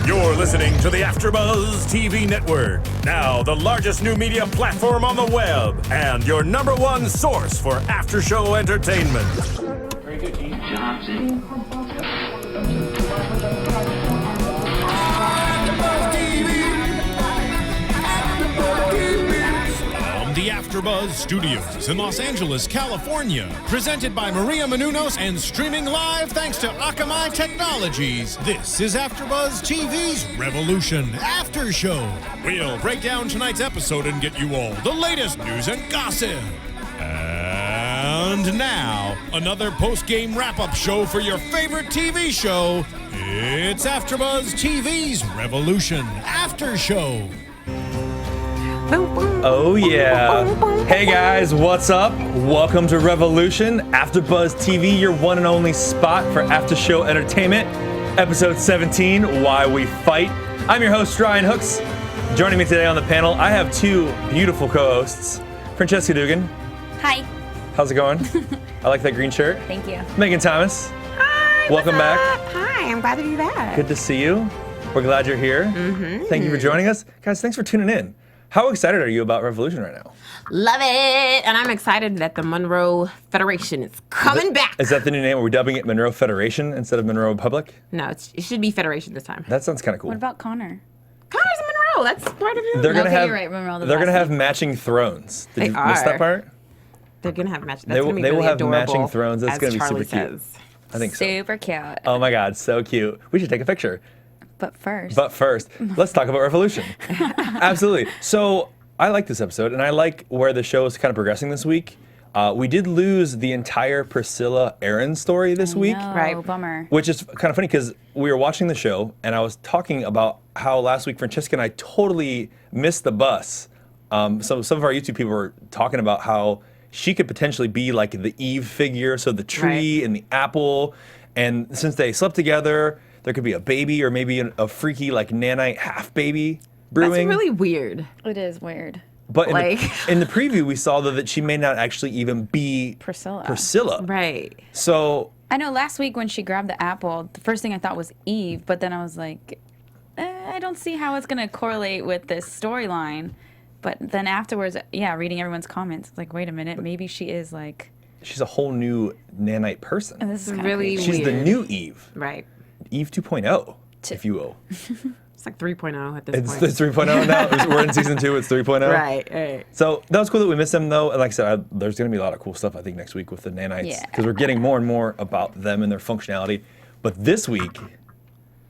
You're listening to the AFTERBUZZ TV network, now the largest new media platform on the web, and your #1 source for after-show entertainment. Very good, Chief. Johnson. The AFTERBUZZ Studios in Los Angeles, California. Presented by Maria Menounos and streaming live thanks to Akamai Technologies. This is AFTERBUZZ TV's Revolution After Show. We'll break down tonight's episode and get you all the latest news and gossip. And now, another post-game wrap-up show for your favorite TV show. It's AFTERBUZZ TV's Revolution After Show. Oh yeah. Hey guys, what's up? Welcome to Revolution, AFTERBUZZ TV, your one and only spot for after show entertainment. Episode 17, Why We Fight. I'm your host, Ryan Hooks. Joining me today on the panel, I have two beautiful co-hosts. Francesca Dugan. Hi. How's it going? I like that green shirt. Thank you. Megan Thomas. Hi. Welcome back. Hi, I'm glad to be back. Good to see you. We're glad you're here. Thank you for joining us. Guys, thanks for tuning in. How excited are you about Revolution right now? Love it. And I'm excited that the Monroe Federation is coming back. Is that the new name? Are we dubbing it Monroe Federation instead of Monroe Republic? No, it should be Federation this time. That sounds kind of cool. What about Connor? Connor's a Monroe. That's part of it. They're gonna Okay, have, you're right, Monroe, the they're gonna last have matching thrones. Did They you miss that are. part? They're going to have match. That's They will- gonna be they will really have adorable, matching thrones. That's as gonna be super Charlie cute. says. I think so. Super cute. Oh my God, so cute. We should take a picture. But first. But first, let's talk about Revolution. Absolutely. So I like this episode, and I like where the show is kind of progressing this week. We did lose the entire Priscilla Eron story this week. Right. Bummer. Which is kind of funny because we were watching the show and I was talking about how last week Francesca and I totally missed the bus. So some of our YouTube people were talking about how she could potentially be like the Eve figure, so the tree and the apple. And since they slept together, there could be a baby or maybe a freaky like nanite half baby brewing. That's really weird. It is weird. But like- in the preview, we saw that she may not actually even be Priscilla. Right. So I know last week when she grabbed the apple, the first thing I thought was Eve, but then I was like, I don't see how it's going to correlate with this storyline. But then afterwards, reading everyone's comments, it's like, wait a minute, maybe she is like... she's a whole new nanite person. And this is kinda really creepy. She's the new Eve. Right. Eve 2.0, if you will. It's like 3.0 at this It's point. 3.0 now. We're in season 2. It's 3.0. Right. So that was cool that we missed them, though. And like I said, there's going to be a lot of cool stuff, I think, next week with the nanites. Yeah. Because we're getting more and more about them and their functionality. But this week,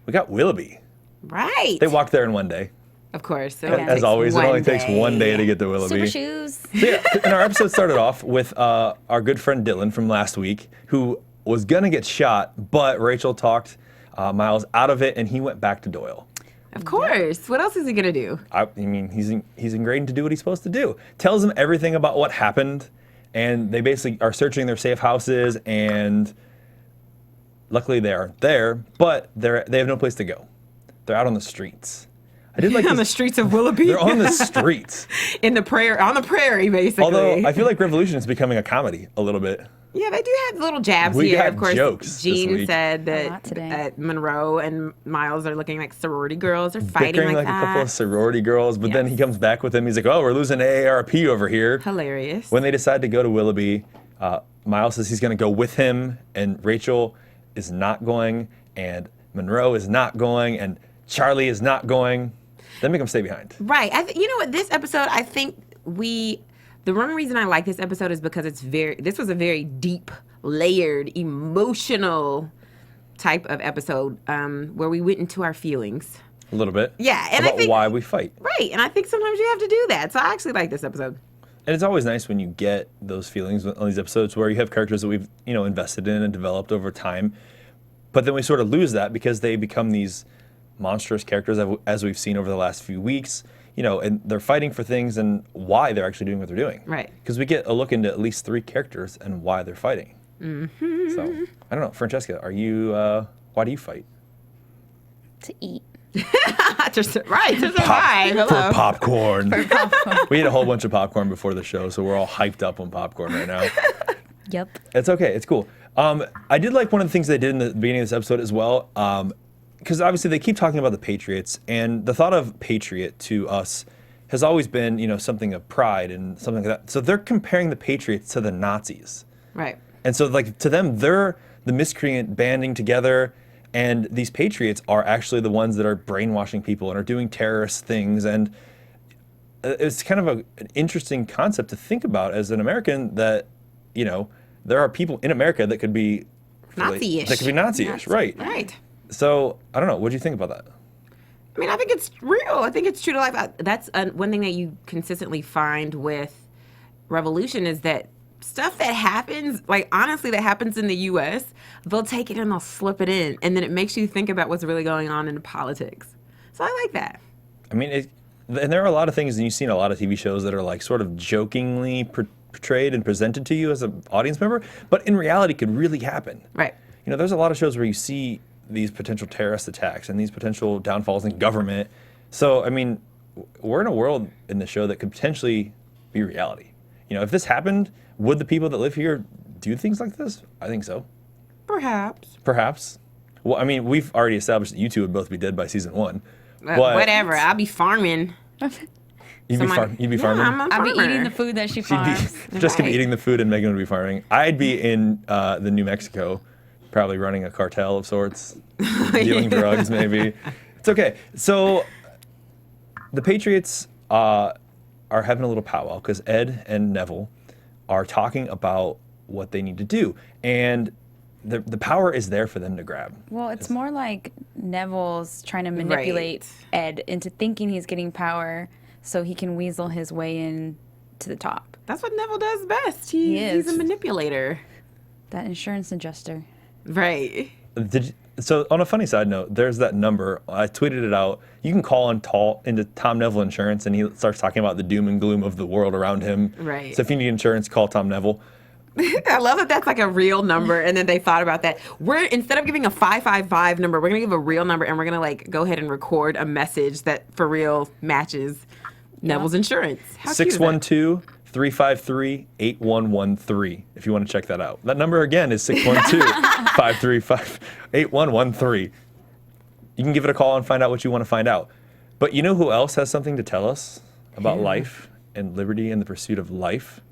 we got Willoughby. Right. They walked there in one day. Of course. As always, it only takes one day to get to Willoughby. Super shoes. So yeah, and our episode started off with our good friend Dylan from last week, who was going to get shot, but Rachel talked Miles out of it, and he went back to Doyle. Of course. What else is he going to do? I mean, he's ingrained to do what he's supposed to do. Tells him everything about what happened, and they basically are searching their safe houses, and luckily they aren't there, but they have no place to go. They're out on the streets. I did like On the streets of Willoughby? They're on the streets. On the prairie, basically. Although I feel like Revolution is becoming a comedy a little bit. Yeah, they do have little jabs We here. got Of course, jokes this Jean week. said A lot that today. Monroe and Miles are looking like sorority girls. They're fighting Bickering like that. a couple of sorority girls, but then he Yes. comes back with him. He's like, "Oh, we're losing AARP over here." Hilarious. When they decide to go to Willoughby, Miles says he's going to go with him, and Rachel is not going, and Monroe is not going, and Charlie is not going. Then make them stay behind. Right. You know what? This episode, I think the one reason I like this episode is because this was a very deep, layered, emotional type of episode where we went into our feelings. A little bit. Yeah, and I about think- why we fight. Right. And I think sometimes you have to do that. So I actually like this episode. And it's always nice when you get those feelings on these episodes where you have characters that we've invested in and developed over time, but then we sort of lose that because they become these monstrous characters as we've seen over the last few weeks, and they're fighting for things and why they're actually doing what they're doing. Right. Because we get a look into at least 3 characters and why they're fighting. Mm-hmm. So I don't know, Francesca, why do you fight? To eat. To survive. Hello. For popcorn. We ate a whole bunch of popcorn before the show, so we're all hyped up on popcorn right now. Yep. It's okay. It's cool. I did like one of the things they did in the beginning of this episode as well. because obviously they keep talking about the Patriots, and the thought of patriot to us has always been, you know, something of pride and something like that. So they're comparing the Patriots to the Nazis. Right. And so, like, to them, they're the miscreant banding together, and these Patriots are actually the ones that are brainwashing people and are doing terrorist things. And it's kind of an interesting concept to think about as an American that, you know, there are people in America that could be Nazi-ish. That could be Nazi-ish, right? Right. So, I don't know. What do you think about that? I mean, I think it's real. I think it's true to life. That's one thing that you consistently find with Revolution is that stuff that happens, like honestly, that happens in the U.S., they'll take it and they'll slip it in, and then it makes you think about what's really going on in politics. So I like that. I mean, and there are a lot of things, and you've seen a lot of TV shows that are like sort of jokingly portrayed and presented to you as an audience member, but in reality could really happen. Right. You know, there's a lot of shows where you see these potential terrorist attacks and these potential downfalls in government. So, I mean, we're in a world in the show that could potentially be reality. You know, if this happened, would the people that live here do things like this? I think so. Perhaps. Perhaps. Well, I mean, we've already established that you two would both be dead by season 1. But Whatever. I'll be farming. You'd be farming? Yeah, I'm a I'll be farmer. eating the food that she farms. Just gonna be Right. eating the food and Megan would be farming. I'd be in the New Mexico, probably running a cartel of sorts, dealing drugs maybe. It's okay. So the Patriots are having a little powwow because Ed and Neville are talking about what they need to do. And the power is there for them to grab. Well, it's more like Neville's trying to manipulate Ed into thinking he's getting power so he can weasel his way in to the top. That's what Neville does best. He is. He's a manipulator. That insurance adjuster. Right. So on a funny side note, there's that number. I tweeted it out. You can call into Tom Neville Insurance, and he starts talking about the doom and gloom of the world around him. Right. So if you need insurance, call Tom Neville. I love that that's like a real number, and then they thought about that. Instead of giving a 555 number, we're gonna give a real number, and we're gonna like go ahead and record a message that for real matches Neville's insurance. How cute is that? 612-353-8113 if you want to check that out. That number again is 612-535-8113. You can give it a call and find out what you want to find out. But you know who else has something to tell us about life and liberty and the pursuit of life?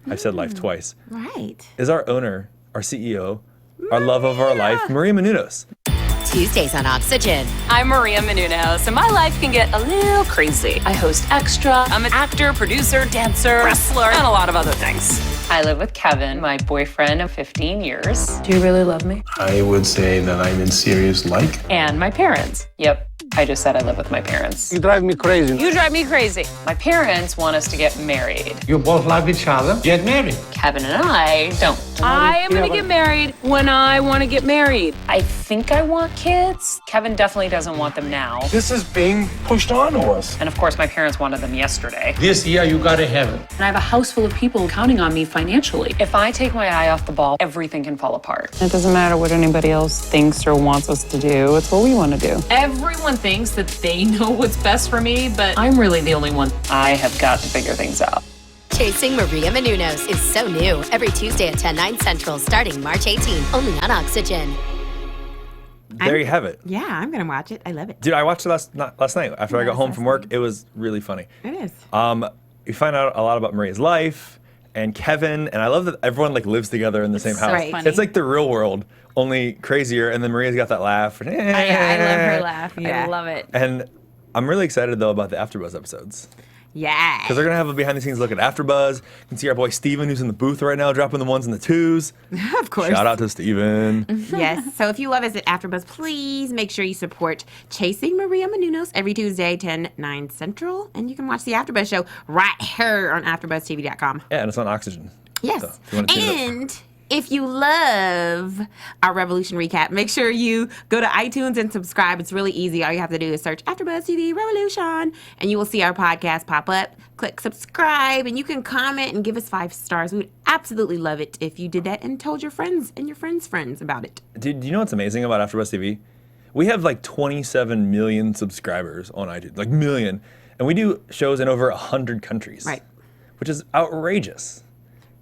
I've said life twice. Right. Is our owner, our CEO, our love of our life, Maria Manounos. Tuesdays on Oxygen. I'm Maria Menounos, and my life can get a little crazy. I host Extra. I'm an actor, producer, dancer, wrestler, and a lot of other things. I live with Kevin, my boyfriend of 15 years. Do you really love me? I would say that I'm in serious like. And my parents. Yep, I just said I live with my parents. You drive me crazy. You drive me crazy. My parents want us to get married. You both love each other. Get married. Kevin and I don't. I am going to get married when I want to get married. I think I want kids. Kevin definitely doesn't want them now. This is being pushed on to us. And of course, my parents wanted them yesterday. This year you gotta have it. And I have a house full of people counting on me financially. If I take my eye off the ball, everything can fall apart. It doesn't matter what anybody else thinks or wants us to do. It's what we want to do. Everyone thinks that they know what's best for me, but I'm really the only one. I have got to figure things out. Chasing Maria Menounos is so new. Every Tuesday at 10, 9 Central, starting March 18, only on Oxygen. There you have it. Yeah, I'm gonna watch it. I love it. Dude, I watched it last night after I got home from work. It was really funny. It is. You find out a lot about Maria's life and Kevin, and I love that everyone like lives together in the same house. so funny. It's like the real world, only crazier. And then Maria's got that laugh. I love her laugh. Yeah. I love it. And I'm really excited though about the AfterBuzz episodes. Yeah. Because they're going to have a behind-the-scenes look at AfterBuzz. You can see our boy Steven, who's in the booth right now, dropping the ones and the twos. Of course. Shout out to Steven. Yes. So if you love us at AfterBuzz, please make sure you support Chasing Maria Menounos every Tuesday, 10, 9 Central. And you can watch the AfterBuzz show right here on AfterBuzzTV.com. Yeah, and it's on Oxygen. Yes. So, if you wanna tune it up. And if you love our Revolution recap, make sure you go to iTunes and subscribe. It's really easy. All you have to do is search AfterBuzz TV Revolution, and you will see our podcast pop up. Click subscribe, and you can comment and give us 5 stars. We would absolutely love it if you did that and told your friends and your friends' friends about it. Dude, do you know what's amazing about AfterBuzz TV? We have like 27 million subscribers on iTunes, like million. And we do shows in over 100 countries. Right. Which is outrageous.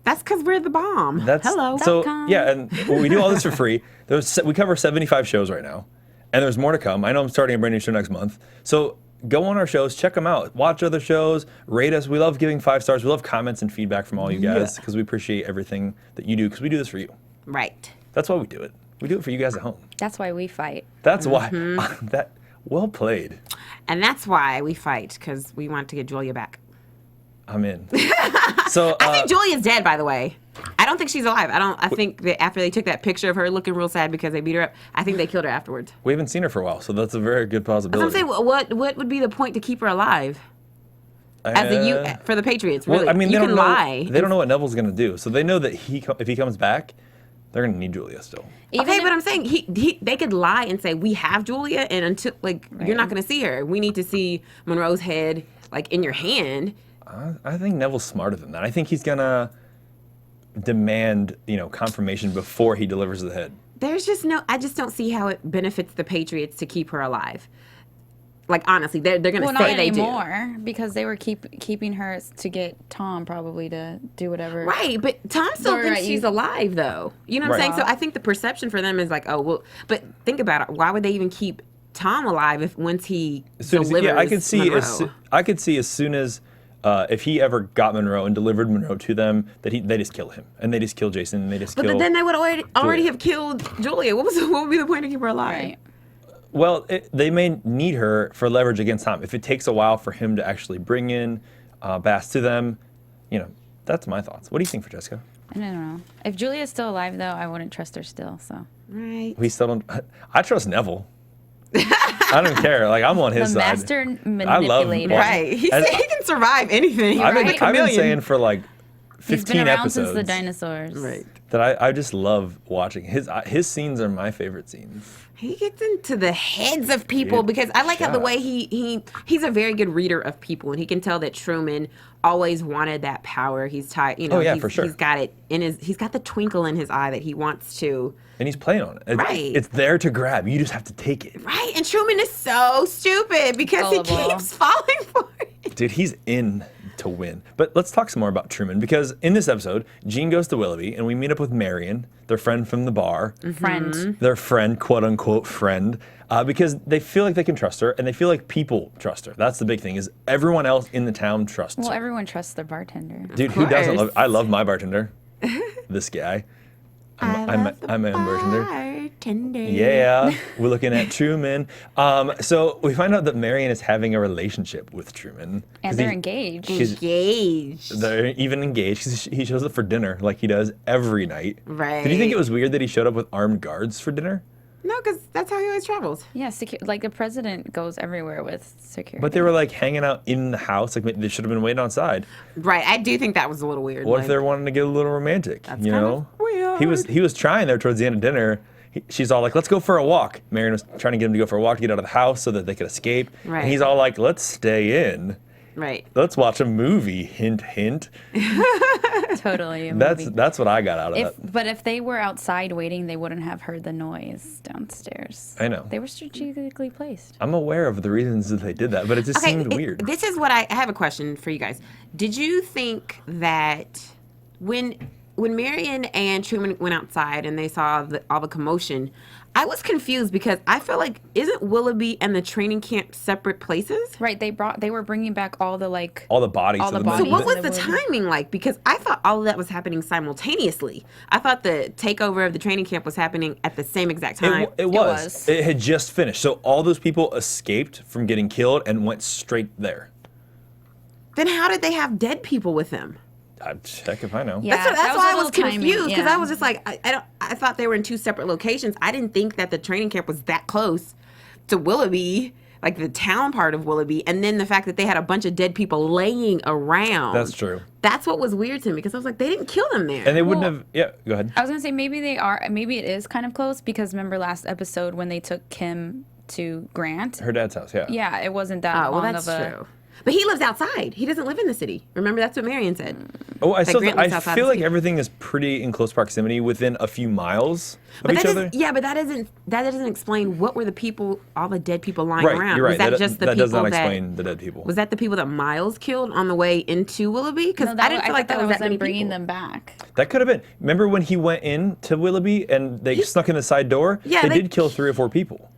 That's because we're the bomb. That's Hello. So yeah, and we do all this for free. We cover 75 shows right now, and there's more to come. I know I'm starting a brand new show next month. So go on our shows, check them out, watch other shows, rate us. We love giving 5 stars. We love comments and feedback from all you guys because we appreciate everything that you do because we do this for you. Right. That's why we do it. We do it for you guys at home. That's why we fight. That's why. Well played. And that's why we fight, because we want to get Julia back. I'm in. So I think Julia's dead, by the way. I don't think she's alive. I think that after they took that picture of her looking real sad because they beat her up, I think they killed her afterwards. we haven't seen her for a while, so that's a very good possibility. That's what I'm saying. What would be the point to keep her alive? For the Patriots, really. Well, I mean, you they can don't know, lie. They don't know what Neville's going to do, so they know that if he comes back, they're going to need Julia still. Okay, but I'm saying they could lie and say we have Julia, and until you're not going to see her. We need to see Monroe's head in your hand. I think Neville's smarter than that. I think he's going to demand confirmation before he delivers the head. There's just I just don't see how it benefits the Patriots to keep her alive. Honestly, they're going to say they do. Not anymore, because they were keeping her to get Tom probably to do whatever. Right, but Tom still thinks she's alive, though. You know what I'm saying? So I think the perception for them is but think about it. Why would they even keep Tom alive if once he delivers I could see Monroe? I could see as soon as if he ever got Monroe and delivered Monroe to them, that they just kill him and they just kill Jason and they just kill. But then they would already have killed Julia. What would be the point to keep her alive? Right. Well, they may need her for leverage against Tom. If it takes a while for him to actually bring in Bass to them, that's my thoughts. What do you think, Francesca? I don't know. If Julia's still alive, though, I wouldn't trust her still. So. Right. We still don't. I trust Neville. I don't care. I'm on his side. The master manipulator. Right. He can survive anything. I've been saying for 15 He's been around episodes since the dinosaurs. Right. that I just love watching. His scenes are my favorite scenes. He gets into the heads of people because I like how the way he's a very good reader of people, and he can tell that Truman always wanted that power. He's tied, for sure. He's got it he's got the twinkle in his eye that he wants to. And he's playing on it. Right. It's there to grab. You just have to take it. Right. And Truman is so stupid because he keeps falling for it. Dude, he's in to win. But let's talk some more about Truman, because in this episode, Jean goes to Willoughby and we meet up with Marion, their friend from the bar. Friend. Their friend, quote unquote friend, because they feel like they can trust her and they feel like people trust her. That's the big thing, is everyone else in the town trusts her. Well, everyone trusts their bartender. Dude, who doesn't love? I love my bartender. This guy. I'm my bartender. Yeah, we're looking at Truman. So we find out that Marion is having a relationship with Truman. And they're engaged. They're even engaged because he shows up for dinner like he does every night. Right. Did you think it was weird that he showed up with armed guards for dinner? No, because that's how he always travels. Yeah, the president goes everywhere with security. But they were hanging out in the house. They should have been waiting outside. Right. I do think that was a little weird. What if they're wanting to get a little romantic? That's kind of weird. He was trying there towards the end of dinner. She's all like, let's go for a walk. Marion was trying to get him to go for a walk to get out of the house so that they could escape. Right. And he's all like, let's stay in. Right. Let's watch a movie. Hint, hint. Totally. That's what I got out of that. But if they were outside waiting, they wouldn't have heard the noise downstairs. I know. They were strategically placed. I'm aware of the reasons that they did that, but it just seemed weird. This is what I have a question for you guys. Did you think that when Marion and Truman went outside and they saw all the commotion, I was confused because I feel like, isn't Willoughby and the training camp separate places? Right. They were bringing back all the bodies. all the So bodies. what was the timing like? Because I thought all of that was happening simultaneously. I thought the takeover of the training camp was happening at the same exact time. It was. It had just finished. So all those people escaped from getting killed and went straight there. Then how did they have dead people with them? I'd check if I know. Yeah, that's why I was confused, because I was just just like, I thought they were in two separate locations. I didn't think that the training camp was that close to Willoughby, like the town part of Willoughby, and then the fact that they had a bunch of dead people laying around. That's true. That's what was weird to me, because I was like, they didn't kill them there. And they wouldn't have. Yeah, go ahead. I was gonna say maybe it is kind of close, because remember last episode when they took Kim to Grant? Her dad's house. Yeah. Yeah, it wasn't that long that's of a. true. But he lives outside. He doesn't live in the city. Remember, that's what Marion said. Oh, I feel outside like the city. everything is pretty in close proximity, within a few miles of each other. Yeah, but that doesn't explain what were the people, all the dead people lying around. You're right. Was that just the people does not explain the dead people. Was that the people that Miles killed on the way into Willoughby? Because I didn't feel like that was that many bringing people. them back. That could have been. Remember when he went in to Willoughby and they snuck in the side door? Yeah, they did kill 3 or 4 people.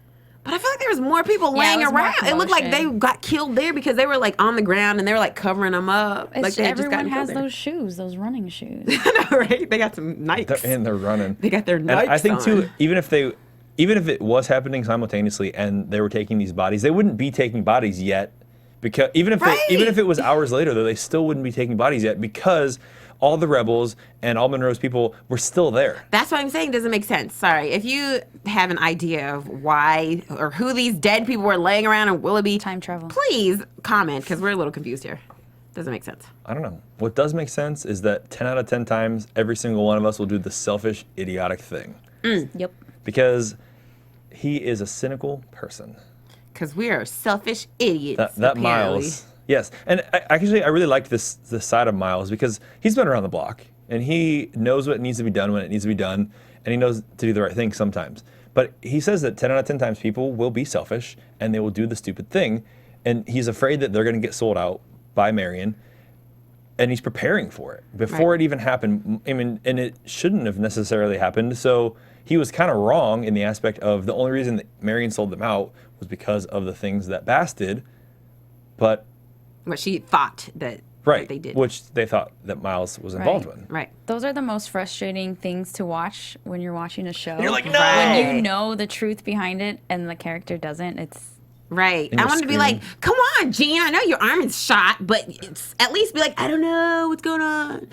But I feel like there was more people laying it was more around. It looked like they commotion. got killed there because they were like on the ground and they were like covering them up. It's, Like they had just everyone gotten has killed there. those shoes, those running shoes. I know, right? They got some Nikes. And they're running. They got their And Nikes I think too, on. even if it was happening simultaneously and they were taking these bodies, they wouldn't be taking bodies yet, because even if it was hours later, though, they still wouldn't be taking bodies yet because all the rebels and all Monroe's people were still there. That's what I'm saying doesn't make sense. Sorry. If you have an idea of why or who these dead people were laying around in Willoughby, Time travel. please comment because we're a little confused here. Doesn't make sense. I don't know. What does make sense is that 10 out of 10 times, every single one of us will do the selfish, idiotic thing. Yep. Because he is a cynical person. Because we are selfish idiots. That apparently. Miles. Yes. And I really like this side of Miles because he's been around the block and he knows what needs to be done when it needs to be done, and he knows to do the right thing sometimes. But he says that 10 out of 10 times people will be selfish and they will do the stupid thing, and he's afraid that they're going to get sold out by Marion, and he's preparing for it before it even happened. I mean, and it shouldn't have necessarily happened. So he was kind of wrong in the aspect of the only reason that Marion sold them out was because of the things that Bass did, but What she thought that they did. which they thought that Miles was involved Right. with. Right. Those are the most frustrating things to watch when you're watching a show. You're like, no! When you know the truth behind it and the character doesn't, it's... Right. And I you're wanted to be like, come on, Gene. I know your arm is shot, but it's, at least be like, I don't know what's going on.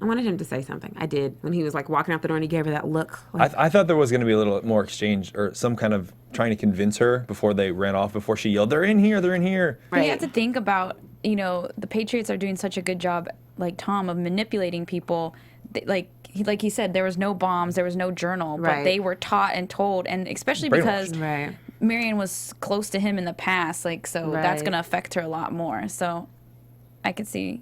I wanted him to say something. I did. When he was like walking out the door and he gave her that look. Like, I thought there was going to be a little more exchange or some kind of trying to convince her before they ran off, before she yelled, they're in here, they're in here. Right. You have to think about, the Patriots are doing such a good job, like Tom, of manipulating people. Like he said, there was no bombs, there was no journal, but they were taught and told, and especially because Marion was close to him in the past, so that's going to affect her a lot more. So I could see,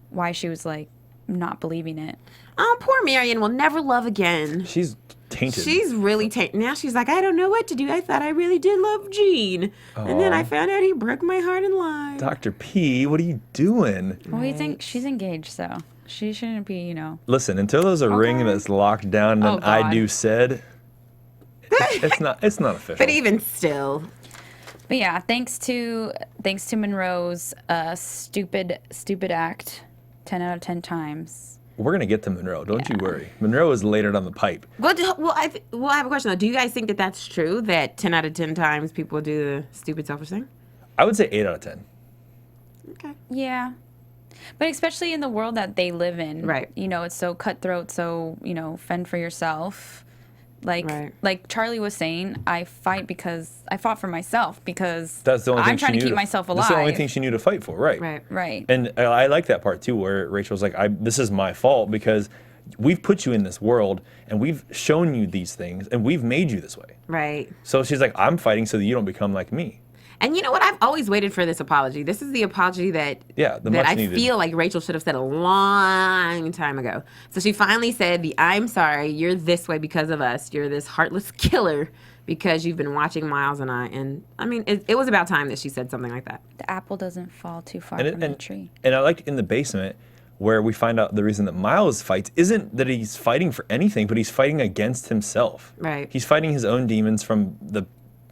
why she was like not believing it. Oh, poor Marion will never love again. She's tainted. She's really tainted. Now she's like, I don't know what to do. I thought I really did love Gene. And then I found out he broke my heart and lied. Dr. P, what are you doing? Well, we think she's engaged, so she shouldn't be, Listen, until there's a ring that's locked down and I God. do said, it's not official. But even still. But yeah, thanks to Monroe's stupid act, 10 out of 10 times. We're going to get to Monroe. Don't you worry. Monroe is later down the pipe. Well, I have a question, though. Do you guys think that that's true, that 10 out of 10 times people do the stupid, selfish thing? I would say 8 out of 10. Okay. Yeah. But especially in the world that they live in. Right. It's so cutthroat, so, fend for yourself. Like Charlie was saying, I fought for myself because That's the only thing I'm trying she to knew keep myself alive. That's the only thing she knew to fight for, right? Right. And I like that part too, where Rachel's like, this is my fault because we've put you in this world and we've shown you these things and we've made you this way. Right. So she's like, I'm fighting so that you don't become like me. And you know what? I've always waited for this apology. This is the apology that I needed. feel like Rachel should have said a long time ago. So she finally said I'm sorry, you're this way because of us. You're this heartless killer because you've been watching Miles and I. And I mean, it was about time that she said something like that. The apple doesn't fall too far from the tree. And I like in the basement where we find out the reason that Miles fights isn't that he's fighting for anything, but he's fighting against himself. Right. He's fighting his own demons from the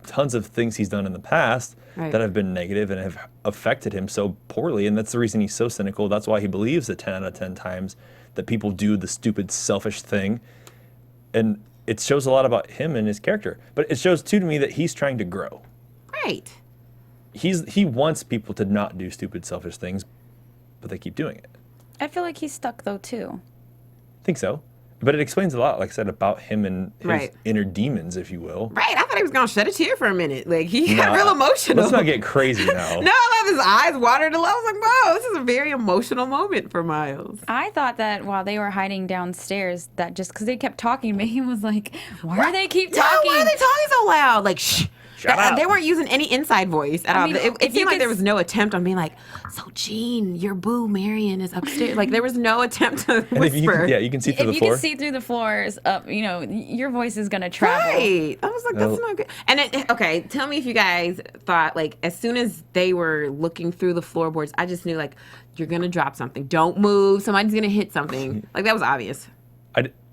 tons of things he's done in the past that have been negative and have affected him so poorly, and that's the reason he's so cynical. That's why he believes that 10 out of 10 times that people do the stupid, selfish thing, and it shows a lot about him and his character. But it shows too to me that he's trying to grow. Right. He wants people to not do stupid, selfish things, but they keep doing it. I feel like he's stuck though too. I think so. But it explains a lot, like I said, about him and his inner demons, if you will. Right. I thought he was going to shed a tear for a minute. Like, he got real emotional. Let's not get crazy now. No, I love his eyes watered a little. I was like, whoa, this is a very emotional moment for Miles. I thought that while they were hiding downstairs, that just because they kept talking, Megan was like, why do they keep talking? Why are they talking so loud? Like, shh. Shut up. They weren't using any inside voice at all. mean, It if you seemed like could there was no attempt on being like, so Gene, your boo Marion is upstairs. Like, there was no attempt to And if whisper. you can see through If the you floor. can see through the floors, your voice is gonna travel. Right. I was like, that's not good. And okay, tell me if you guys thought, like, as soon as they were looking through the floorboards, I just knew, like, you're gonna drop something. Don't move. Somebody's gonna hit something. Like, that was obvious.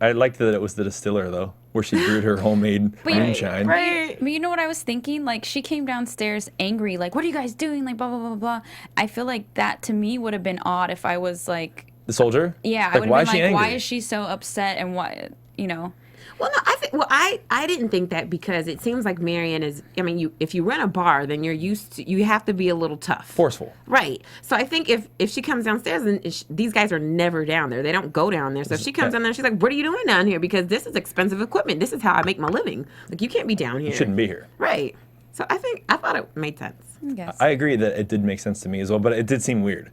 I liked that it was the distiller, though. where she brewed her homemade moonshine. Right. But you know what I was thinking? Like, she came downstairs angry, like, what are you guys doing? Like, blah, blah, blah, blah. I feel like that, to me, would have been odd if I was, like... The soldier? Yeah, Like, I would why have is been she like, angry? why is she so upset and what, you know... Well, no, I think. Well, I didn't think that because it seems like Marion is. I mean, if you run a bar, then you're used to. You have to be a little tough, Forceful. right? So I think if she comes downstairs and these guys are never down there, they don't go down there. So if she comes down there, she's like, "What are you doing down here? Because this is expensive equipment. This is how I make my living. Like you can't be down here. You shouldn't be here. Right. So I thought it made sense. Yes. I agree that it did make sense to me as well, but it did seem weird.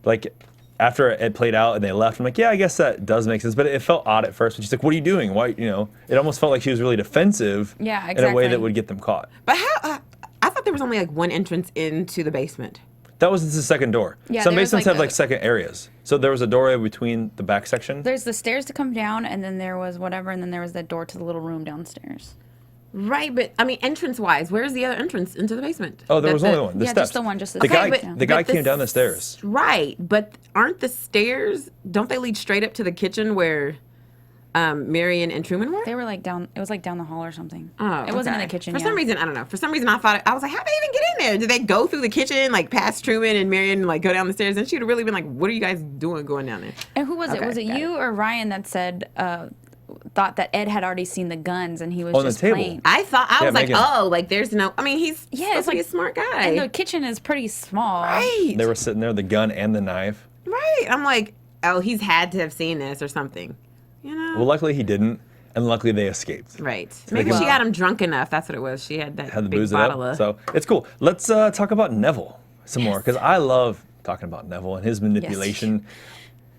Like, after it played out and they left, I'm like, yeah, I guess that does make sense. But it felt odd at first. But she's like, what are you doing? Why, you know, it almost felt like she was really defensive Yeah, in a way exactly. that would get them caught. But how? I thought there was only like one entrance into the basement. That was the second door. Yeah, Some there was basements like have like second areas. So there was a doorway between the back section. There's the stairs to come down, and then there was whatever, and then there was that door to the little room downstairs. Right, but I mean, entrance-wise, where's the other entrance into the basement? Oh, there That was only one. The yeah, steps. just the one, just the the steps. guy, Okay, the guy but came down the stairs. Right, but aren't the stairs? Don't they lead straight up to the kitchen where Marion and Truman were? They were like down. It was like down the hall or something. Oh, it wasn't in okay. the kitchen. For yeah. some reason, I don't know. For some reason, I thought I was like, how did they even get in there? Did they go through the kitchen, like past Truman and Marion, and like go down the stairs? And she'd have really been like, "What are you guys doing going down there?" And who was it? Okay, Was it got you or Ryan that said thought that Ed had already seen the guns and he was On the just table. playing? I thought I Yeah, was like, Megan. "Oh, like there's no." I mean, he's Yeah, supposed to be a smart guy, And the kitchen is pretty small. right? They were sitting there, the gun and the knife. Right. I'm like, "Oh, he's had to have seen this or something," you know? Well, luckily he didn't, and luckily they escaped. Right. they Maybe can- she got him drunk enough. That's what it was. She had that Had the big booze it bottle up. of. So it's cool. Let's talk about Neville some more, because I love talking about Neville and his manipulation.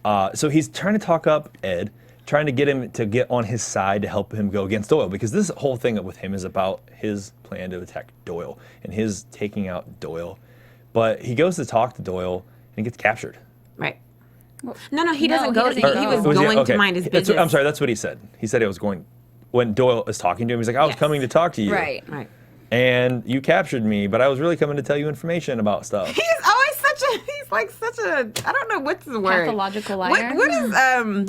So he's trying to talk up Ed, trying to get him to get on his side to help him go against Doyle, because this whole thing with him is about his plan to attack Doyle and his taking out Doyle. But he goes to talk to Doyle and he gets captured. Right. No, he No, doesn't he go. doesn't He go. was Was he- going okay. to mind his That's business. what- I'm sorry, that's what he said. He said he was going, when Doyle is talking to him, he's like, I was Yes. coming to talk to you. Right. Right. And you captured me, but I was really coming to tell you information about stuff. He's always he's like such a, I don't know what's the word. Pathological liar? What does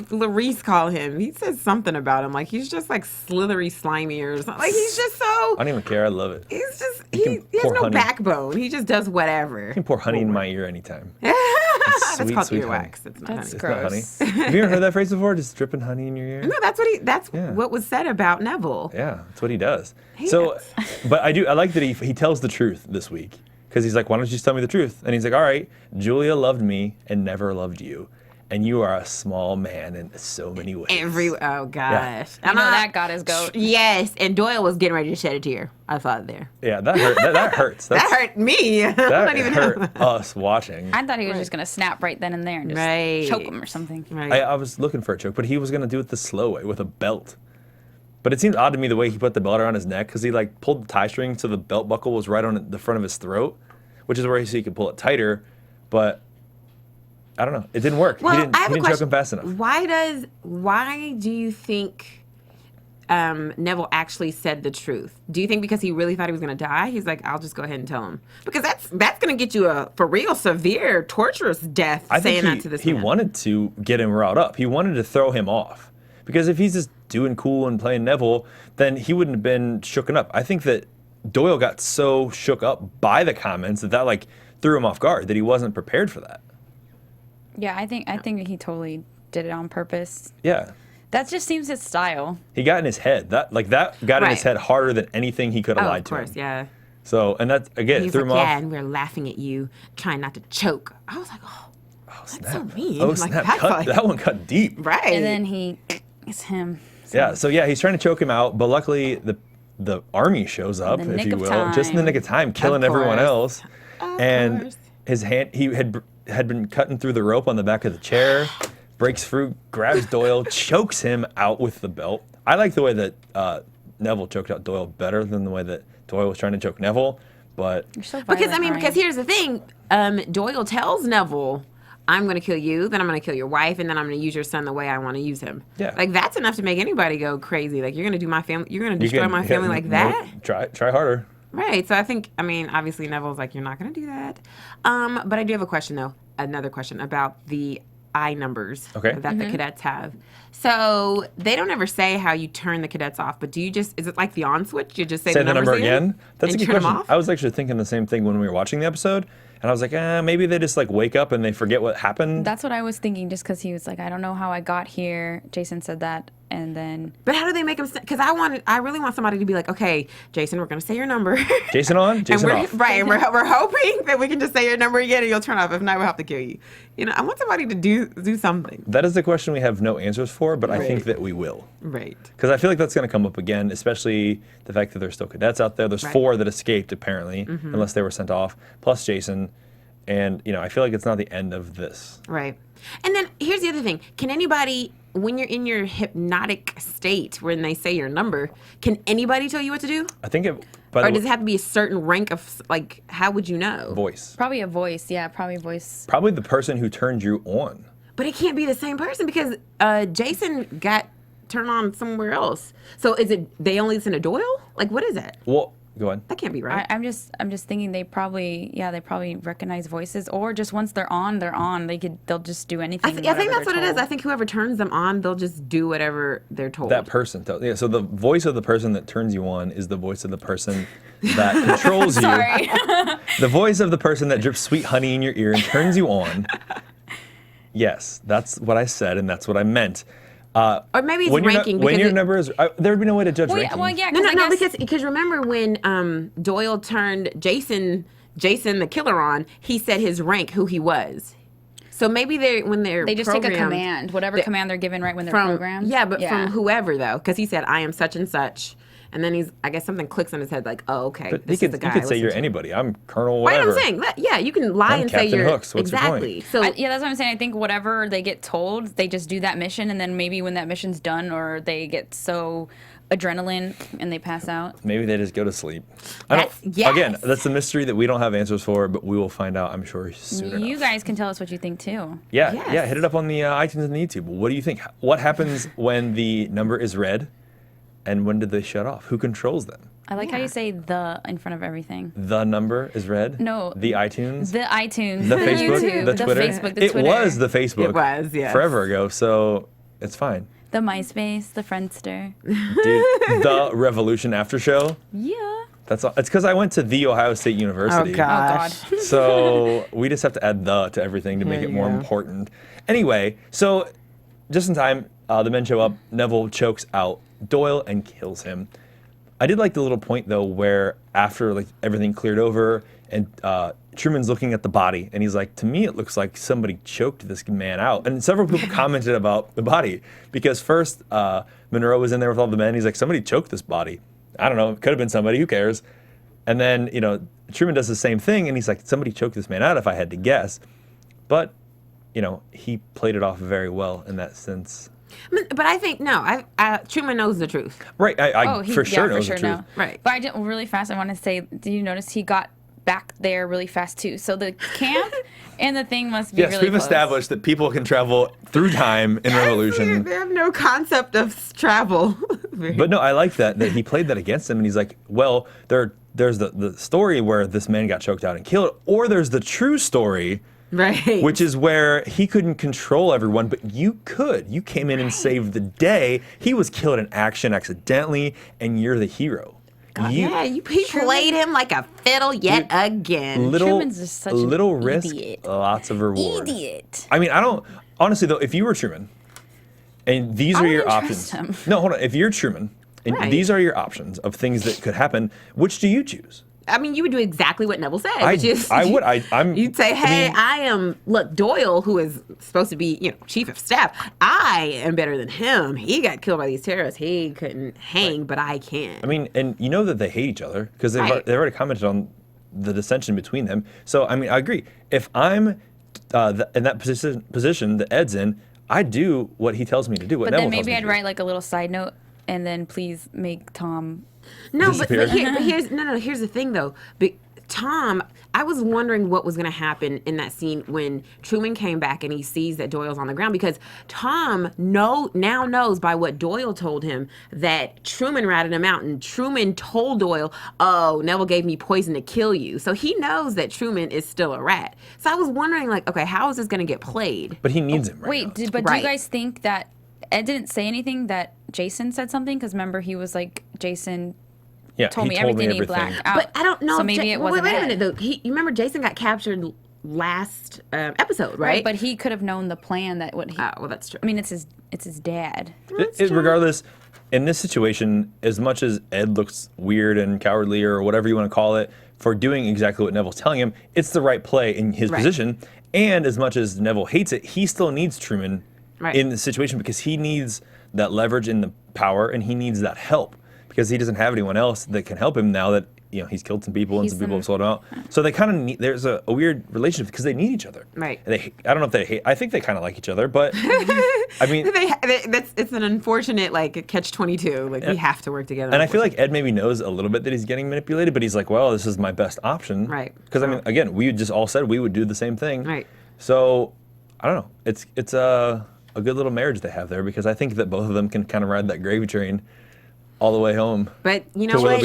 Larice call him? He says something about him. Like he's just like slithery, slimy or something. Like he's just so, I don't even care. I love it. You he's just, can he has pour no honey. backbone. He just does whatever. You can pour honey in my ear anytime. That's Sweet, called sweet earwax. It's not That's honey. It's not honey. gross. Have you ever heard that phrase before? Just dripping honey in your ear? No, that's Yeah. what was said about Neville. Yeah, that's what he does. He So, does. but I like that he tells the truth this week, because he's like, why don't you just tell me the truth? And he's like, all right, Julia loved me and never loved you, and you are a small man in so many ways. Oh gosh. You know that got his goat. Yes, and Doyle was getting ready to shed a tear. I thought there. Yeah, that hurt. That hurts. That hurt me. I That don't even hurt know. us watching. I thought he was just gonna snap right then and there and just Right. choke him or something. Right. I was looking for a choke, but he was gonna do it the slow way with a belt. But it seemed odd to me the way he put the belt around his neck, because he like pulled the tie string so the belt buckle was right on the front of his throat, which is where he could pull it tighter. But I don't know, it didn't work. Well, he didn't I have a choke question. him fast enough. Why do you think Neville actually said the truth? Do you think because he really thought he was going to die, he's like, I'll just go ahead and tell him? Because that's going to get you a for real severe torturous death. I saying think that to this he man. wanted to get him riled up. He wanted to throw him off, because if he's just doing cool and playing Neville, then he wouldn't have been shooken up. I think that Doyle got so shook up by the comments that like threw him off guard, that he wasn't prepared for that. Yeah, I think he totally did it on purpose. Yeah. That just seems his style. He got in his head. That got in his Right. head harder than anything he could have Oh, lied of to course, him. yeah. So, and that again, it He's threw like, him yeah, off. and we're laughing at you, trying not to choke. I was like, oh, that's so Snap. mean. Oh, Like, snap. that's Cut, like- that one cut deep. Right. And then it's him. Yeah, so yeah, he's trying to choke him out, but luckily the army shows up, In the if nick you of will, just in the time. nick of time, killing everyone course. else. And course. his hand, he had been cutting through the rope on the back of the chair, breaks through, grabs Doyle, chokes him out with the belt. I like the way that Neville choked out Doyle better than the way that Doyle was trying to choke Neville, but You're so Because violent, because Ryan. here's the thing, Doyle tells Neville, "I'm going to kill you, then I'm going to kill your wife, and then I'm going to use your son the way I want to use him." Yeah. like that's enough to make anybody go crazy. Like you're going to do my family, you're going to you destroy can- my family like no, that, Try harder. right? So I mean, obviously Neville's like, you're not going to do that. But I do have a question though, another question about the eye numbers Okay. that the cadets have. So they don't ever say how you turn the cadets off, but is it like the on switch? You just say the number numbers again? That's a and good turn them question. off? I was actually thinking the same thing when we were watching the episode, and I was like, maybe they just like wake up and they forget what happened. That's what I was thinking, just because he was like, I don't know how I got here. Jason said that, and then. But how do they make them? Because I really want somebody to be like, okay, Jason, we're going to say your number. Jason on, Jason and off. Right, and we're hoping that we can just say your number again and you'll turn off. If not, we'll have to kill you. You know, I want somebody to do something. That is the question we have no answers for, but I think that we will. Right. Because I feel like that's going to come up again, especially the fact that there's still cadets out there. There's 4 that escaped, apparently, unless they were sent off, plus Jason. And, you know, I feel like it's not the end of this. Right. And then here's the other thing. Can anybody, when you're in your hypnotic state, when they say your number, can anybody tell you what to do? I think it... Or does it have to be a certain rank of, like, how would you know? Voice. Probably a voice, yeah, probably voice. Probably the person who turned you on. But it can't be the same person because Jason got turned on somewhere else. So is it, they only listen to Doyle? Like, what is that? Well, go on. That can't be right. I'm just thinking they probably recognize voices, or just once they're on, they'll just do anything. I think that's what it is. I think whoever turns them on, they'll just do whatever they're told. That person. Yeah, so the voice of the person that turns you on is the voice of the person that controls you. Sorry. The voice of the person that drips sweet honey in your ear and turns you on. Yes, that's what I said, and that's what I meant. Or maybe it's ranking. When your number is, there would be no way to judge ranking. Well, yeah. No, because remember when Doyle turned Jason the killer on, he said his rank, who he was. So maybe they just take a command, whatever command they're given right when they're programmed. Yeah, but from whoever though, because he said I am such and such. And then I guess something clicks on his head like, oh, okay, but this is the guy. You could say you're anybody. I'm Colonel whatever. Right, I'm saying. Yeah, you can lie and Captain say you're... Hooks. What's exactly. your point? So, yeah, that's what I'm saying. I think whatever they get told, they just do that mission, and then maybe when that mission's done or they get so adrenaline and they pass out. Maybe they just go to sleep. Yes. Again, that's a mystery that we don't have answers for, but we will find out, I'm sure, soon enough. You guys can tell us what you think, too. Yeah, Yes. yeah, hit it up on the iTunes and the YouTube. What do you think? What happens when the number is read? And when did they shut off? Who controls them? I like how you say "the" in front of everything. The number is read? No. The iTunes? The iTunes. The Facebook? YouTube, The Twitter? The Facebook, the Twitter. It was the Facebook. It was, yes. Forever ago, so it's fine. The MySpace, the Friendster. Dude, the Revolution after show? Yeah. That's all. It's because I went to The Ohio State University. Oh, gosh. Oh, God. So we just have to add the to everything to make it more important. Anyway, so just in time, the men show up. Neville chokes out Doyle and kills him. I did like the little point though, where after like everything cleared over and Truman's looking at the body and he's like, to me it looks like somebody choked this man out. And several people commented about the body because first Monroe was in there with all the men. He's like, somebody choked this body. I don't know, it could have been somebody. Who cares? And then Truman does the same thing and he's like, somebody choked this man out if I had to guess. But he played it off very well in that sense. But I think Truman knows the truth. Right, I for sure knows the truth. No. Right. But I did really fast. I want to say, did you notice he got back there really fast too? So the camp and the thing must be yes, really we've close. established that people can travel through time in Revolution. They have no concept of travel. But no, I like that he played that against him, and he's like, well, there's the story where this man got choked out and killed, or there's the true story. Right. Which is where he couldn't control everyone, but you could. You came in and saved the day. He was killed in action accidentally, and you're the hero. He played him like a fiddle yet again. Truman's just such little an risk, idiot. lots of reward. Idiot. I mean, honestly though, if you were Truman, and these are your options. Him. No, hold on. If you're Truman, and these are your options of things that could happen, which do you choose? I mean, you would do exactly what Neville said. I would. You'd say, hey, look, Doyle, who is supposed to be, chief of staff, I am better than him. He got killed by these terrorists. He couldn't hang, but I can. I mean, and you know that they hate each other because they've already commented on the dissension between them. So, I mean, I agree. If I'm in that position that Ed's in, I do what he tells me to do. What But Neville then maybe tells me I'd to do. write like a little side note, and then please make Tom. No, but disappear. here's the thing though. Tom, I was wondering what was going to happen in that scene when Truman came back and he sees that Doyle's on the ground, because Tom now knows by what Doyle told him that Truman ratted him out, and Truman told Doyle, "Oh, Neville gave me poison to kill you." So he knows that Truman is still a rat. So I was wondering, like, okay, how is this going to get played? But he needs him right now. Do you guys think that Ed didn't say anything, that Jason said something? Because remember, he was like, Jason told me everything he blacked out. But I don't know. So maybe it wasn't Wait a Ed. minute, though. You remember Jason got captured last episode, right? But he could have known the plan that what he. Well, that's true. I mean, it's his dad. Regardless, in this situation, as much as Ed looks weird and cowardly or whatever you want to call it for doing exactly what Neville's telling him, it's the right play in his position. And as much as Neville hates it, he still needs Truman in the situation, because he needs that leverage and the power, and he needs that help, because he doesn't have anyone else that can help him now that he's killed some people and some people have sold him out. So they kind of need. There's a weird relationship because they need each other. Right. I don't know if they hate. I think they kind of like each other, but I mean, it's an unfortunate catch-22. Like we have to work together. And I feel like Ed maybe knows a little bit that he's getting manipulated, but he's like, well, this is my best option. Right. Because I mean, again, we just all said we would do the same thing. Right. So I don't know. It's a good little marriage they have there, because I think that both of them can kind of ride that gravy train all the way home. But you know what?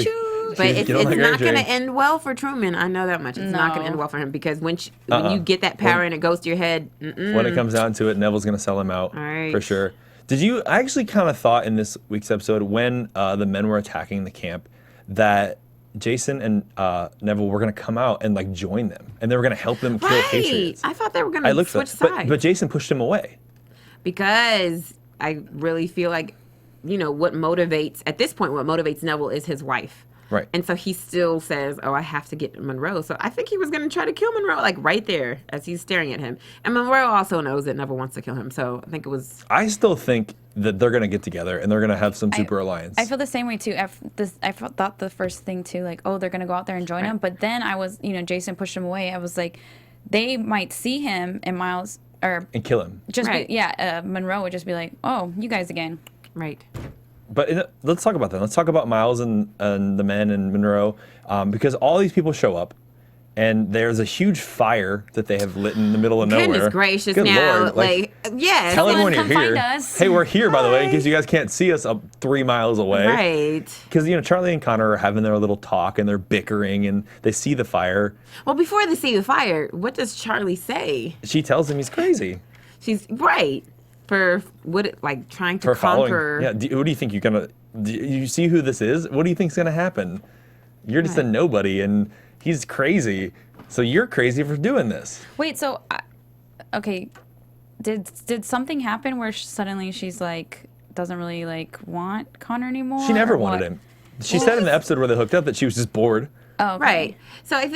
But it's not going to end well for Truman. I know that much. It's not going to end well for him, because when you get that power and it goes to your head, when it comes down to it, Neville's going to sell him out for sure. I actually kind of thought in this week's episode, when the men were attacking the camp, that Jason and Neville were going to come out and join them, and they were going to help them kill Patriots. I thought they were going to switch sides. But Jason pushed him away. Because I really feel like, what motivates Neville is his wife. Right. And so he still says, "Oh, I have to get Monroe." So I think he was going to try to kill Monroe, right there as he's staring at him. And Monroe also knows that Neville wants to kill him. So I think it was. I still think that they're going to get together and they're going to have some super alliance. I feel the same way too. I thought the first thing too, they're going to go out there and join him. But then I was, Jason pushed him away. I was like, they might see him and Miles and kill him. Monroe would just be like, "Oh, you guys again." Right. But let's talk about that. Let's talk about Miles and the men and Monroe, because all these people show up, and there's a huge fire that they have lit in the middle of nowhere. Goodness gracious! Good now, Lord. yes. Tell everyone you're here. Find us. Hey, we're here, by the way, in case you guys can't see us up 3 miles away. Right. Because Charlie and Connor are having their little talk, and they're bickering, and they see the fire. Well, before they see the fire, what does Charlie say? She tells him he's crazy. She's right. For trying to conquer. Yeah. What do you think you're gonna? Do you see who this is? What do you think's gonna happen? You're just a nobody, and he's crazy. So you're crazy for doing this. Wait. So, okay. Did something happen where suddenly she's doesn't really want Connor anymore? She never wanted him. She said in the episode where they hooked up that she was just bored. Oh, okay. Right. So I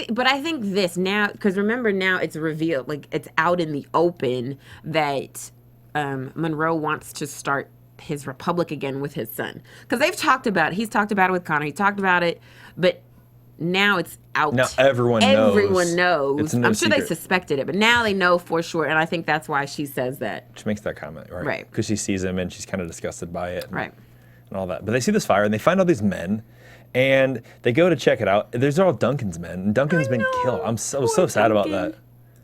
think this now, because remember now it's revealed, it's out in the open that Monroe wants to start his republic again with his son. Because he's talked about it with Connor. He talked about it, but now it's out. Now everyone knows. It's no I'm sure secret. they suspected it, but now they know for sure. And I think that's why she says that. She makes that comment, right? Right. Because she sees him and she's kind of disgusted by it. Right. And all that. But they see this fire and they find all these men. And they go to check it out. These are all Duncan's men. And Duncan's been killed. I'm so sad about that.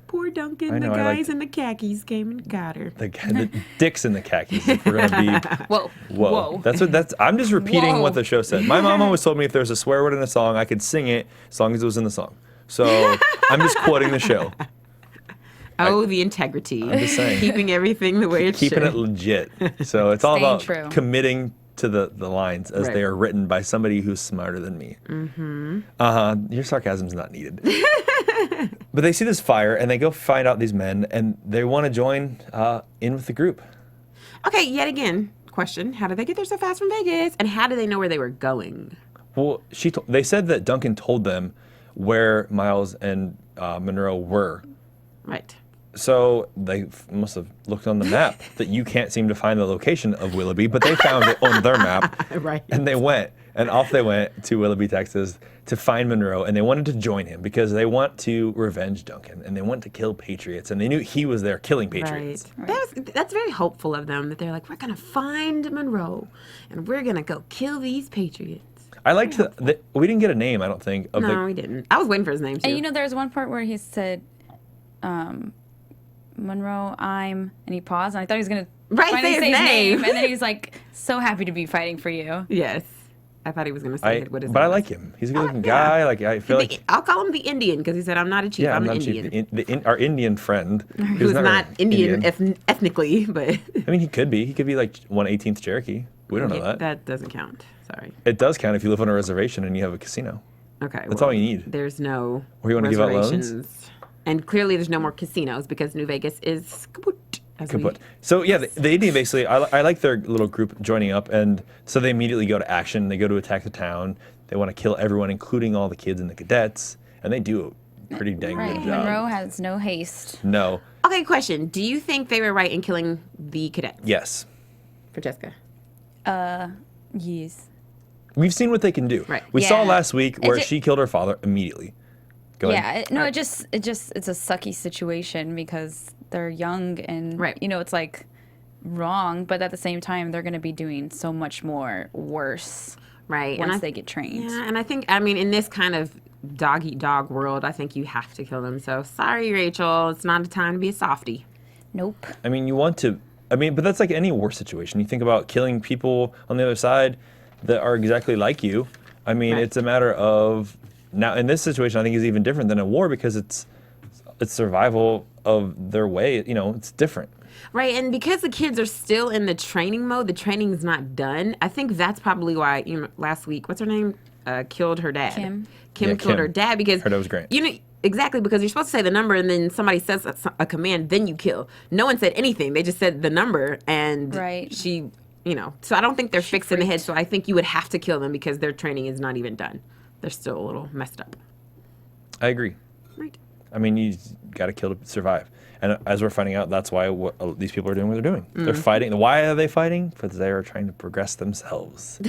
Poor Duncan. The guys in the khakis came and got her. The dicks in the khakis. If we're gonna be. Whoa. That's. I'm just repeating what the show said. My mom always told me if there's a swear word in a song, I could sing it as long as it was in the song. So I'm just quoting the show. The integrity. I'm just saying. Keeping everything the way it should. Keeping it legit. So it's all about true. committing to the lines as they are written by somebody who's smarter than me. Mm-hmm. Your sarcasm's not needed. But they see this fire and they go find out these men and they want to join in with the group. Okay, yet again, question: how did they get there so fast from Vegas, and how did they know where they were going? Well, they said that Duncan told them where Miles and Monroe were. Right. So they must have looked on the map that you can't seem to find the location of Willoughby, but they found it on their map. Right. And they went, and off they went to Willoughby, Texas, to find Monroe, and they wanted to join him because they want to revenge Duncan, and they want to kill Patriots, and they knew he was there killing Patriots. Right. That's very hopeful of them, that they're like, we're going to find Monroe, and we're going to go kill these Patriots. I liked we didn't get a name, I don't think. No, we didn't. I was waiting for his name, too. And you know, there's one part where he said, Monroe, and he paused, and I thought he was going to say his name. And then he's like, so happy to be fighting for you. Yes. I thought he was going to say what his name But I was. like him. He's a good-looking guy. Like, I feel like... I'll call him the Indian, because he said, I'm not a chief, I'm an Indian. Our Indian friend. Who's not Indian. Ethnically, but... I mean, he could be. He could be like 1/18th Cherokee. We don't know that. That doesn't count. Sorry. It does count if you live on a reservation and you have a casino. Okay. That's all you need. There's no Or you want to give out reservations. loans? And clearly there's no more casinos because New Vegas is kaput. Kaput. So yeah, the Indian basically, I like their little group joining up, and so they immediately go to action. They go to attack the town. They want to kill everyone, including all the kids and the cadets, and they do a pretty dang good job. Monroe has no haste. No. Okay, question. Do you think they were right in killing the cadets? Yes. Francesca? Yes. We've seen what they can do. Right. We Yeah. saw last week where It she killed her father immediately. Go ahead. Yeah, it's a sucky situation because they're young and you know, it's like wrong, but at the same time they're going to be doing so much more worse once they get trained. Yeah, and I think, I mean, in this kind of dog-eat-dog world, I think you have to kill them. So sorry, Rachel, it's not a time to be a softie. Nope. I mean, you want to, but that's like any war situation. You think about killing people on the other side that are exactly like you. I mean, it's a matter of, now in this situation, I think is even different than a war because it's survival of their way. You know, it's different. Right, and because the kids are still in the training mode, the training is not done. I think that's probably why, you know, last week, what's her name? Killed her dad. Kim. Kim killed her dad because... Her dad was great. You know, exactly, because you're supposed to say the number and then somebody says a command, then you kill. No one said anything. They just said the number and she, you know. So I don't think they're fixed in the head, so I think you would have to kill them because their training is not even done. They're still a little messed up. I agree. Right. I mean, you got to kill to survive. And as we're finding out, that's why these people are doing what they're doing. They're fighting. Why are they fighting? Because they are trying to progress themselves,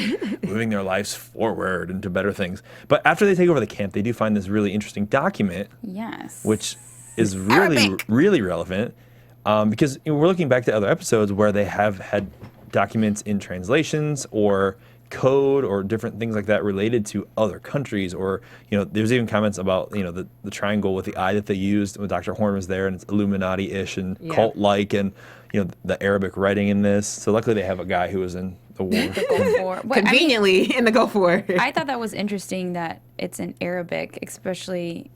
moving their lives forward into better things. But after they take over the camp, they do find this really interesting document. Yes. Which is really, really relevant because we're looking back to other episodes where they have had documents in translations or code or different things like that related to other countries, or there's even comments about the triangle with the eye that they used when Dr. Horn was there, and it's Illuminati-ish and cult-like, and the Arabic writing in this. So luckily they have a guy who was in the war. Gulf War. Conveniently in the Gulf War. I thought that was interesting that it's in Arabic, especially.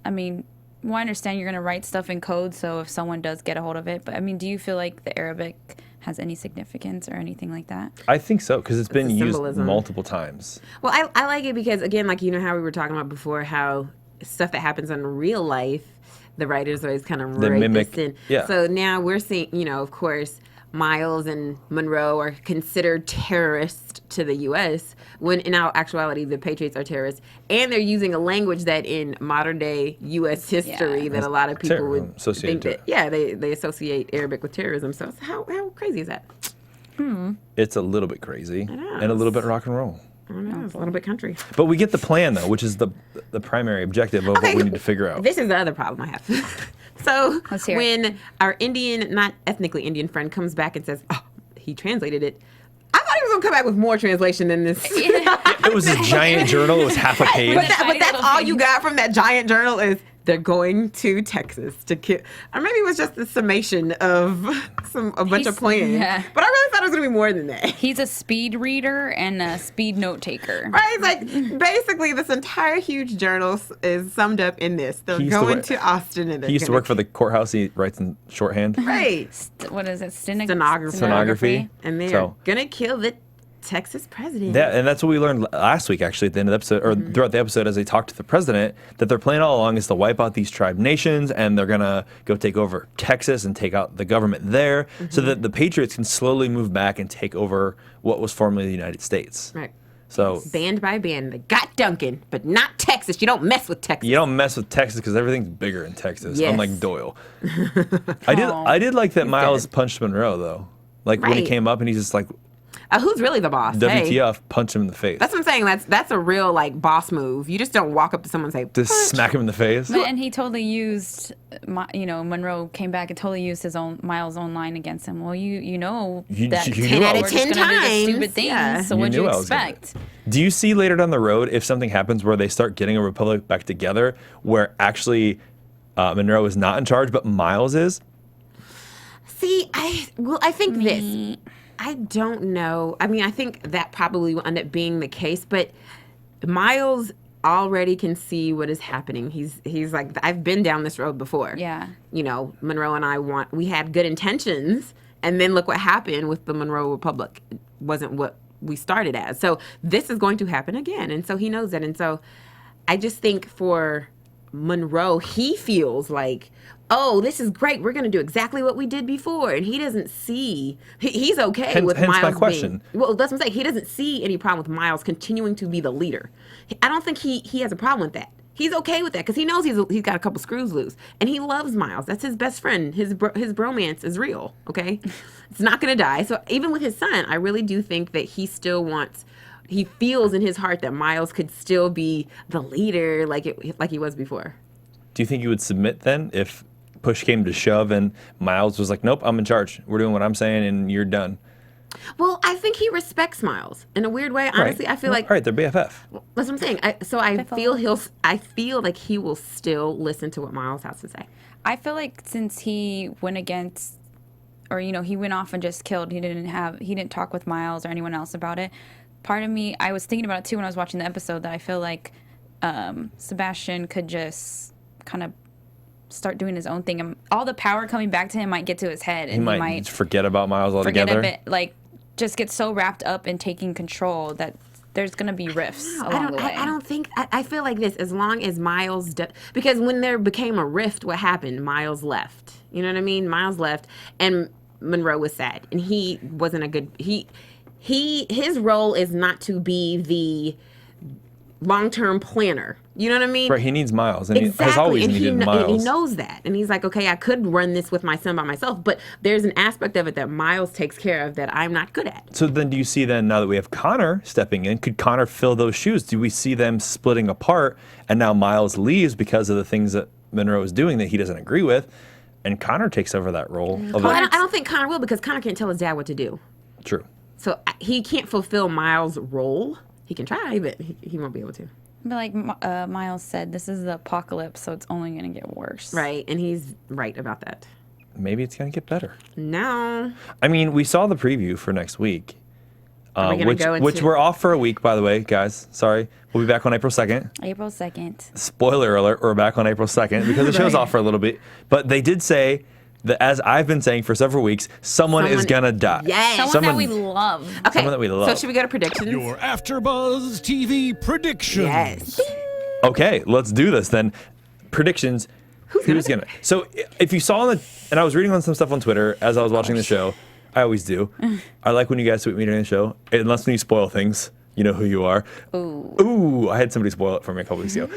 I mean, well, I understand you're going to write stuff in code, so if someone does get a hold of it, but I mean, do you feel like the Arabic has any significance or anything like that? I think so, because it's been used multiple times. Well, I like it because, again, like, how we were talking about before, how stuff that happens in real life, the writers always kind of write this in. Yeah. So now we're seeing, of course, Miles and Monroe are considered terrorists to the U.S., when in actuality the Patriots are terrorists, and they're using a language that in modern day U.S. history that a lot of people would think that, they associate Arabic with terrorism. So how crazy is that? It's a little bit crazy and a little bit rock and roll. I don't know, it's a little bit country. But we get the plan, though, which is the primary objective of what we need to figure out. This is the other problem I have. So when our Indian, not ethnically Indian friend comes back and says, oh, he translated it, I thought he was going to come back with more translation than this. It was a giant journal. It was half a page. But that's all you got from that giant journal is they're going to Texas to kill. Or maybe it was just the summation of a bunch of plans. Yeah. But I really thought it was going to be more than that. He's a speed reader and a speed note taker. Right? Like, basically, this entire huge journal is summed up in this. They're going to Austin. And he used to work for the courthouse. He writes in shorthand. Right. What is it? Stenography. And they're going to kill the Texas president. And that's what we learned last week, actually, at the end of the episode, or throughout the episode, as they talked to the president, that their plan all along is to wipe out these tribe nations, and they're going to go take over Texas and take out the government there, so that the Patriots can slowly move back and take over what was formerly the United States. Right. So band by band, they got Duncan, but not Texas. You don't mess with Texas. You don't mess with Texas because everything's bigger in Texas, unlike Doyle. I did like that Miles punched Monroe, though. Like, when he came up and he's just like, Who's really the boss? Hey. WTF, punch him in the face. That's what I'm saying. That's a real like boss move. You just don't walk up to someone and say, Just smack him in the face. And he totally used, Monroe came back and totally used Miles' own line against him. Well, you know that you 10 knew out I of was 10 gonna do times. the Stupid things. Yeah. So You what'd you knew I was gonna- expect? Do you see later down the road if something happens where they start getting a republic back together, where actually Monroe is not in charge, but Miles is? See, I think this. I don't know. I mean, I think that probably will end up being the case, but Miles already can see what is happening. He's like, I've been down this road before. Yeah. Monroe and we had good intentions, and then look what happened with the Monroe Republic. It wasn't what we started as. So this is going to happen again. And so he knows that. And so I just think for Monroe, he feels like, oh, this is great. We're going to do exactly what we did before. And he doesn't see, he's okay with hence Miles my question. well, that's what I'm saying. He doesn't see any problem with Miles continuing to be the leader. I don't think he has a problem with that. He's okay with that because he knows he's got a couple screws loose. And he loves Miles. That's his best friend. His bromance is real, okay? It's not going to die. So even with his son, I really do think that he still wants, he feels in his heart that Miles could still be the leader like he was before. Do you think you would submit then if push came to shove and Miles was like, nope, I'm in charge. We're doing what I'm saying and you're done? Well, I think he respects Miles in a weird way. Honestly, Right. I feel like Right, they're BFF. that's what I'm saying. I feel like he will still listen to what Miles has to say. I feel like since he went against, or he went off and just killed. He didn't talk with Miles or anyone else about it. Part of me, I was thinking about it too when I was watching the episode, that I feel like Sebastian could just kind of start doing his own thing, and all the power coming back to him might get to his head, and He might forget about Miles altogether. forget a bit, like just get so wrapped up in taking control that there's gonna be rifts along the way. I don't think. I feel like this. As long as Miles, because when there became a rift, what happened? Miles left. You know what I mean? Miles left, and Monroe was sad, and he wasn't a good. His role is not to be the long-term planner. You know what I mean? Right, he needs Miles, and Exactly. he has always and needed he Miles. knows that. And he's like, okay, I could run this with my son by myself, but there's an aspect of it that Miles takes care of that I'm not good at. So then do you see then, now that we have Connor stepping in, could Connor fill those shoes? Do we see them splitting apart and now Miles leaves because of the things that Monroe is doing that he doesn't agree with, and Connor takes over that role? Well, I don't think Connor will, because Connor can't tell his dad what to do. True. So he can't fulfill Miles' role. He can try, but he won't be able to. But like Miles said, this is the apocalypse, so it's only gonna get worse. Right, and he's right about that. Maybe it's going to get better. No. I mean, we saw the preview for next week, Are we gonna go into- which we're off for a week, by the way, guys. Sorry. We'll be back on April 2nd. April 2nd. Spoiler alert, we're back on April 2nd because the show's off for a little bit. But they did say that, as I've been saying for several weeks, someone is going to die. Yes. Someone that we love. Okay. Someone that we love. So should we go to predictions? Your AfterBuzz TV predictions. Yes. Okay, let's do this then. Predictions. Who's gonna? So if you saw and I was reading on some stuff on Twitter as I was watching the show. I always do. I like when you guys tweet me during the show, unless when you spoil things. You know who you are. Ooh, I had somebody spoil it for me a couple weeks ago.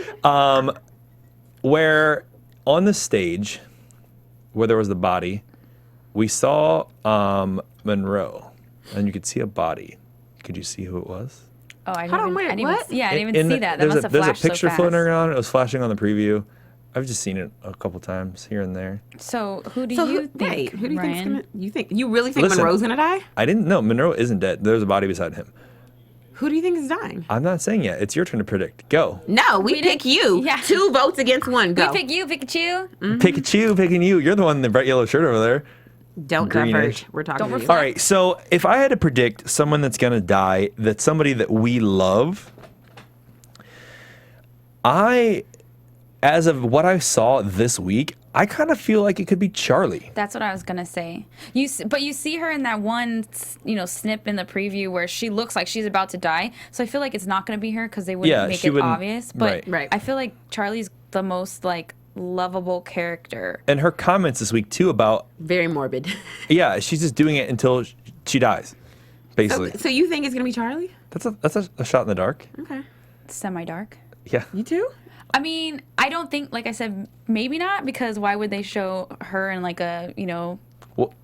Where on the stage, where there was the body, we saw Monroe, and you could see a body. Could you see who it was? Oh, I Hold on, wait, didn't what? Yeah, I didn't even see that. That must have There's a flashed so picture fast. floating around. It was flashing on the preview. I've just seen it a couple times here and there. So who do you think? Right. Who do you Ryan? think? You really think Listen, Monroe's gonna die? I didn't know. Monroe isn't dead. There's a body beside him. Who do you think is dying? I'm not saying yet. It's your turn to predict. Go. No, we pick you. Yeah. 2 votes against 1. Go. We pick you, Pikachu. Pikachu picking you. You're the one in the bright yellow shirt over there. Don't Greenish. diverge. We're talking to you. All right. So if I had to predict someone that's going to die, that's somebody that we love, as of what I saw this week, I kind of feel like it could be Charlie. That's what I was gonna say. But you see her in that one, snip in the preview where she looks like she's about to die. So I feel like it's not gonna be her because they wouldn't make it obvious. But Right. I feel like Charlie's the most lovable character. And her comments this week too about, Very morbid. yeah, she's just doing it until she dies, basically. So you think it's gonna be Charlie? That's a shot in the dark. Okay. Semi-dark. Yeah. You too? I mean, I don't think, like I said, maybe not, because why would they show her in Well,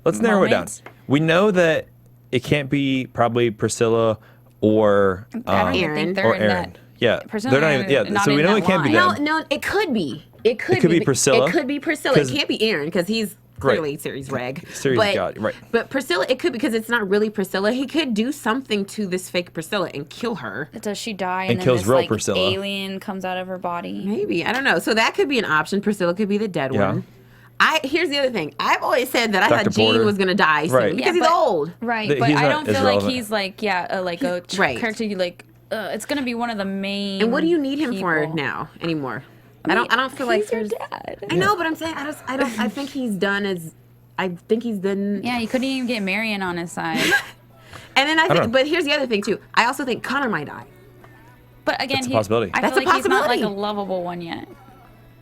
let's narrow it down. moment. We know that it can't be probably Priscilla or I don't even think they're in Aaron. that. Yeah, Priscilla they're not and even. Yeah, Aaron are not so we in know that it can't be line. them. No, it could be. It could be Priscilla. It could be Priscilla. It can't be Aaron because he's clearly series reg. Series god, right. But Priscilla, it could, because it's not really Priscilla. He could do something to this fake Priscilla and kill her. Does she die And and, then kills this real like Priscilla. alien comes out of her body? Maybe. I don't know. So that could be an option. Priscilla could be the dead Yeah. one. Here's the other thing. I've always said that I Dr. thought Gene Porter. was going to die soon Right. because Yeah, he's but- old. Right, That but he's I not don't as feel like relevant. he's like Right. character you like. It's gonna be one of the main. And what do you need him for people. now anymore? I don't feel like he's your there's- dad. I know, but I'm saying I think he's done as. I think he's done. Yeah, you couldn't even get Marion on his side. And then I don't think, know. but here's the other thing too. I also think Connor might die. But again, That's a possibility. I That's feel a like he's not like possibility. a lovable one yet.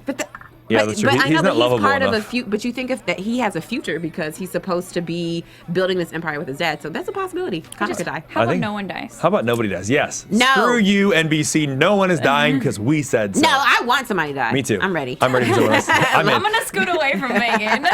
But Yeah, that's true. But I He's know, not but lovable he's part of enough. But you think that he has a future because he's supposed to be building this empire with his dad. So that's a possibility. Connor could die. How I about think- no one dies? How about nobody dies? Yes. No. Screw you, NBC. No one is dying because we said so. No, I want somebody to die. Me too. I'm ready. I'm ready for someone else. I'm in. I'm gonna scoot away from Megan.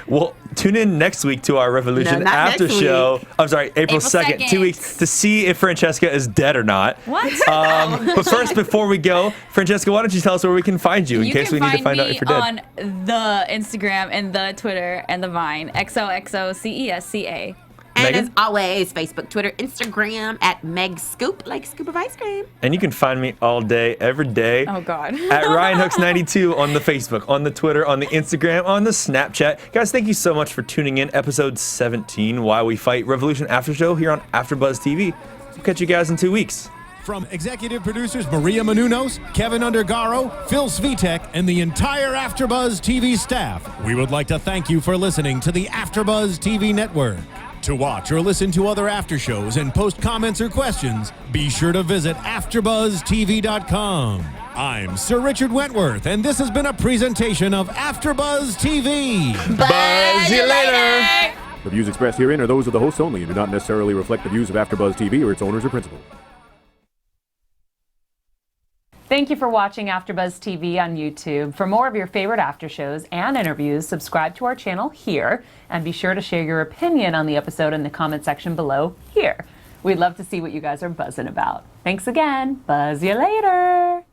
Well, tune in next week to our Revolution No, not after next show. I'm sorry, April April 2nd, 2 weeks, to see if Francesca is dead or not. What? But first, before we go, Francesca, why don't you tell us where we can find you in You case we can need to find out me if you're dead? on the Instagram and the Twitter and the Vine. XOXOCESCA. And Megan? as always, Facebook, Twitter, Instagram at Meg Scoop, like scoop of ice cream. And you can find me all day, every day. Oh God. At RyanHooks92 on the Facebook, on the Twitter, on the Instagram, on the Snapchat. Guys, thank you so much for tuning in. Episode 17, Why We Fight Revolution After Show here on AfterBuzz TV. We'll catch you guys in 2 weeks. From executive producers Maria Menounos, Kevin Undergaro, Phil Svitek, and the entire AfterBuzz TV staff, we would like to thank you for listening to the AfterBuzz TV network. To watch or listen to other after shows and post comments or questions, be sure to visit AfterBuzzTV.com. I'm Sir Richard Wentworth, and this has been a presentation of AfterBuzz TV. Buzz you later. The views expressed herein are those of the hosts only and do not necessarily reflect the views of AfterBuzz TV or its owners or principals. Thank you for watching AfterBuzz TV on YouTube. For more of your favorite after shows and interviews, subscribe to our channel here, and be sure to share your opinion on the episode in the comment section below here. We'd love to see what you guys are buzzing about. Thanks again. Buzz you later.